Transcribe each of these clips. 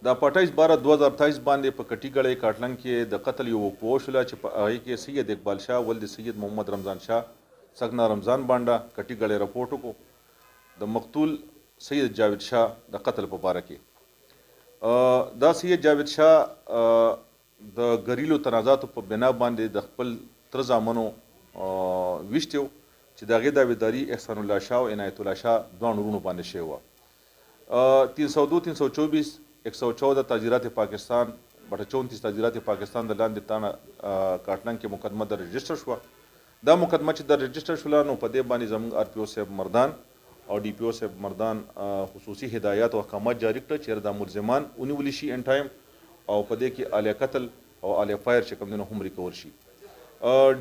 د 28/12/2028 باندې په کټي ګړی کاټلنګ کې د قتل یو وقوع وشوله چې په هغې کې سید اقبال شاه ولد سید محمد رمضان شاه سګنا رمضان بانډه کټي ګړی رپورټ وکړو د مقتول سید جاوید شاه د قتل په باره کې دا سید جاوید شاه د ګریلو تنازعاتو په بنا باندې د خپل تره زامنو ویشتي و چې د هغې داویداري احسان الله شاه او عنایت الله شاه دواړو وروڼو باندې شوې وه 302 324 114 تاجرات پاکستان بټه 34 تاجرات پاکستان د لاندې تانه کاټلنګ کې مقدمه در رجسټر شوه دا مقدمه چې در رجسټر شوله نو په دې باندې زموږ آر پی او صاحب مردان او ډي پی او صاحب مردان خصوصي هدایات او احکامات جاری کړه چې دا ملزمان ونیول شي ان ټایم او په دې کې اعلی قتل او اعلی فایر چې کوم دنه هم ریکور شي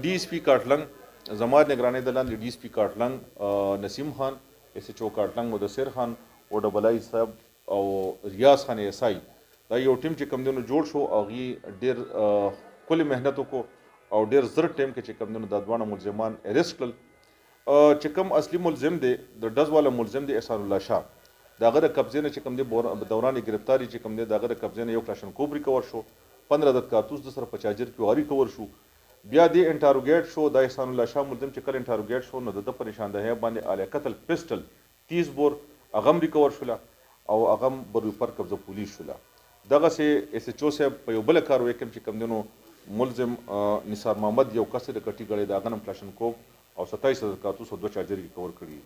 ډي اس پی کاټلنګ زما نگرانۍ د لاندې ډي اس پی کاټلنګ نسیم خان اس ایچ او کاټلنګ مدثر خان او ډبل آی صاحب او ریاض خان ایسائی دا یو ټیم چې کوم دنو جوړ شو هغې ډېر ښکلې محنت وکړو او ډېر زر ټیم کې چې کوم دنو دا دواړه ملزمان اریسټ کړل چې کوم اصلي ملزم دی د ډز والا ملزم دی احسان الله شاه د هغه د قبضې نه چې کوم دی دوران گرفتاري چې کوم دی د هغه د قبضې نه یو کلاشنکوف ریکور شو 15 عدد کارتوس د سره په چارجر کې وغه ریکور شو بیا دې انټاروګیټ شو د احسان الله شاه ملزم چې کله انټاروګیټ شو نو د ده په نشاندهۍ باندې اعلی قتل پسټل 30 بور هغه هم ریکور شوله او هغه هم بروپر قبضه پولیس شوله دغسې ایس ایچ او صاحب په یو بله کاروایي کې چې کوم دنو ملزم نثار محمد یو کس د کټي ګړی د هغه هم کلاشنکوف او 27 عدد کارتوس او 2 چارجر ریکور کړي